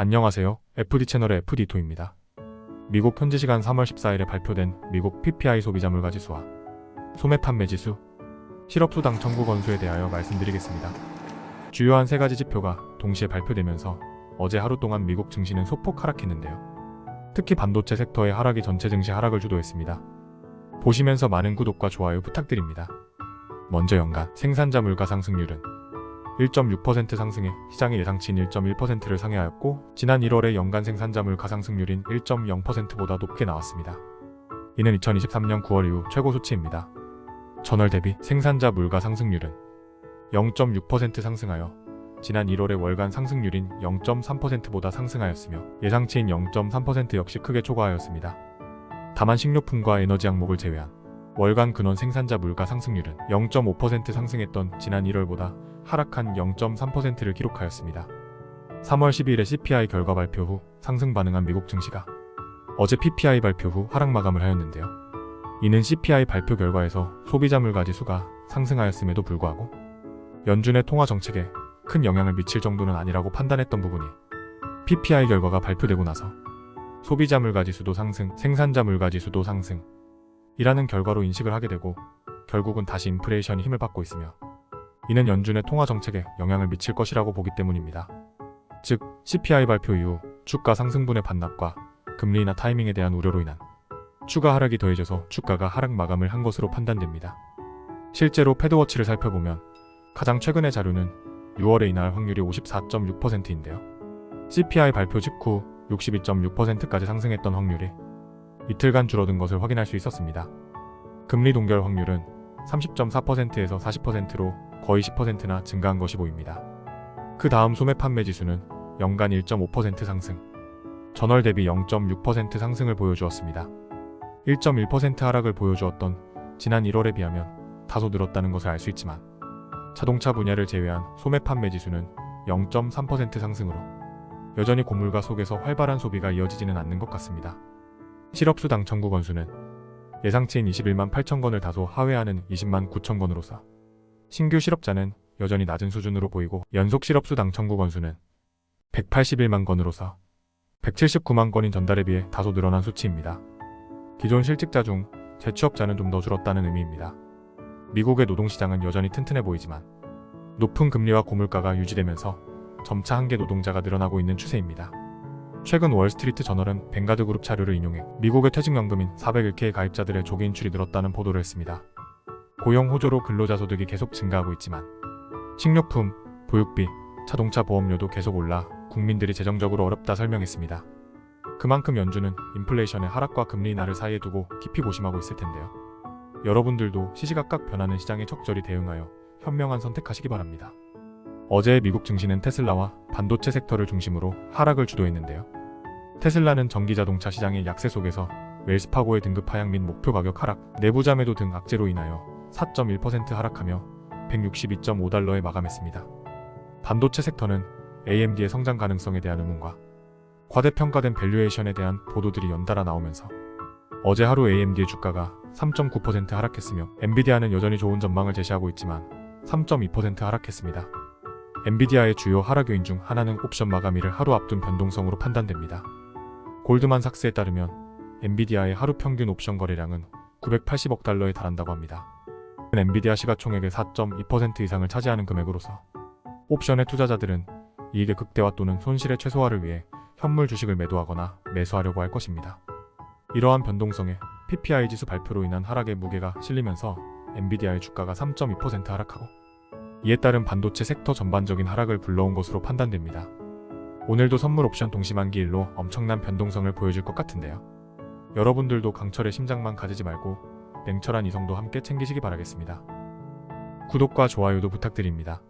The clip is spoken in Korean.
안녕하세요. FD 채널의 FD토입니다. 미국 현지 시간 3월 14일에 발표된 미국 PPI 소비자 물가 지수와 소매 판매 지수, 실업수당 청구 건수에 대하여 말씀드리겠습니다. 주요한 세 가지 지표가 동시에 발표되면서 어제 하루 동안 미국 증시는 소폭 하락했는데요. 특히 반도체 섹터의 하락이 전체 증시 하락을 주도했습니다. 보시면서 많은 구독과 좋아요 부탁드립니다. 먼저 연간 생산자 물가 상승률은 1.6% 상승해 시장의 예상치인 1.1%를 상회하였고, 지난 1월의 연간 생산자 물가 상승률인 1.0%보다 높게 나왔습니다. 이는 2023년 9월 이후 최고 수치입니다. 전월 대비 생산자 물가 상승률은 0.6% 상승하여 지난 1월의 월간 상승률인 0.3%보다 상승하였으며, 예상치인 0.3% 역시 크게 초과하였습니다. 다만 식료품과 에너지 항목을 제외한 월간 근원 생산자 물가 상승률은 0.5% 상승했던 지난 1월보다 하락한 0.3%를 기록하였습니다. 3월 12일에 CPI 결과 발표 후 상승 반응한 미국 증시가 어제 PPI 발표 후 하락 마감을 하였는데요. 이는 CPI 발표 결과에서 소비자 물가 지수가 상승하였음에도 불구하고 연준의 통화 정책에 큰 영향을 미칠 정도는 아니라고 판단했던 부분이 PPI 결과가 발표되고 나서 소비자 물가 지수도 상승, 생산자 물가 지수도 상승 이라는 결과로 인식을 하게 되고, 결국은 다시 인플레이션이 힘을 받고 있으며 이는 연준의 통화 정책에 영향을 미칠 것이라고 보기 때문입니다. 즉, CPI 발표 이후 주가 상승분의 반납과 금리 인하 타이밍에 대한 우려로 인한 추가 하락이 더해져서 주가가 하락 마감을 한 것으로 판단됩니다. 실제로 패드워치를 살펴보면 가장 최근의 자료는 6월에 인하할 확률이 54.6%인데요. CPI 발표 직후 62.6%까지 상승했던 확률이 이틀간 줄어든 것을 확인할 수 있었습니다. 금리 동결 확률은 30.4%에서 40%로 거의 10%나 증가한 것이 보입니다. 그 다음 소매 판매 지수는 연간 1.5% 상승, 전월 대비 0.6% 상승을 보여주었습니다. 1.1% 하락을 보여주었던 지난 1월에 비하면 다소 늘었다는 것을 알 수 있지만, 자동차 분야를 제외한 소매 판매 지수는 0.3% 상승으로 여전히 고물가 속에서 활발한 소비가 이어지지는 않는 것 같습니다. 실업수당 청구 건수는 예상치인 21만 8천 건을 다소 하회하는 20만 9천 건으로서 신규 실업자는 여전히 낮은 수준으로 보이고, 연속 실업수당 청구 건수는 181만 건으로서 179만 건인 전달에 비해 다소 늘어난 수치입니다. 기존 실직자 중 재취업자는 좀 더 줄었다는 의미입니다. 미국의 노동시장은 여전히 튼튼해 보이지만 높은 금리와 고물가가 유지되면서 점차 한계 노동자가 늘어나고 있는 추세입니다. 최근 월스트리트 저널은 벵가드 그룹 자료를 인용해 미국의 퇴직연금인 401K 가입자들의 조기 인출이 늘었다는 보도를 했습니다. 고용 호조로 근로자 소득이 계속 증가하고 있지만 식료품, 보육비, 자동차 보험료도 계속 올라 국민들이 재정적으로 어렵다 설명했습니다. 그만큼 연준은 인플레이션의 하락과 금리 인하를 사이에 두고 깊이 고심하고 있을 텐데요. 여러분들도 시시각각 변하는 시장에 적절히 대응하여 현명한 선택하시기 바랍니다. 어제의 미국 증시는 테슬라와 반도체 섹터를 중심으로 하락을 주도했는데요. 테슬라는 전기자동차 시장의 약세 속에서 웰스파고의 등급 하향 및 목표 가격 하락, 내부자 매도 등 악재로 인하여 4.1% 하락하며 162.5달러에 마감했습니다. 반도체 섹터는 AMD의 성장 가능성에 대한 의문과 과대평가된 밸류에이션에 대한 보도들이 연달아 나오면서 어제 하루 AMD의 주가가 3.9% 하락했으며, 엔비디아는 여전히 좋은 전망을 제시하고 있지만 3.2% 하락했습니다. 엔비디아의 주요 하락 요인 중 하나는 옵션 마감일을 하루 앞둔 변동성으로 판단됩니다. 골드만삭스에 따르면 엔비디아의 하루 평균 옵션 거래량은 980억 달러에 달한다고 합니다. 엔비디아 시가총액의 4.2% 이상을 차지하는 금액으로서 옵션의 투자자들은 이익의 극대화 또는 손실의 최소화를 위해 현물 주식을 매도하거나 매수하려고 할 것입니다. 이러한 변동성에 PPI 지수 발표로 인한 하락의 무게가 실리면서 엔비디아의 주가가 3.2% 하락하고, 이에 따른 반도체 섹터 전반적인 하락을 불러온 것으로 판단됩니다. 오늘도 선물 옵션 동시만기일로 엄청난 변동성을 보여줄 것 같은데요. 여러분들도 강철의 심장만 가지지 말고 냉철한 이성도 함께 챙기시기 바라겠습니다. 구독과 좋아요도 부탁드립니다.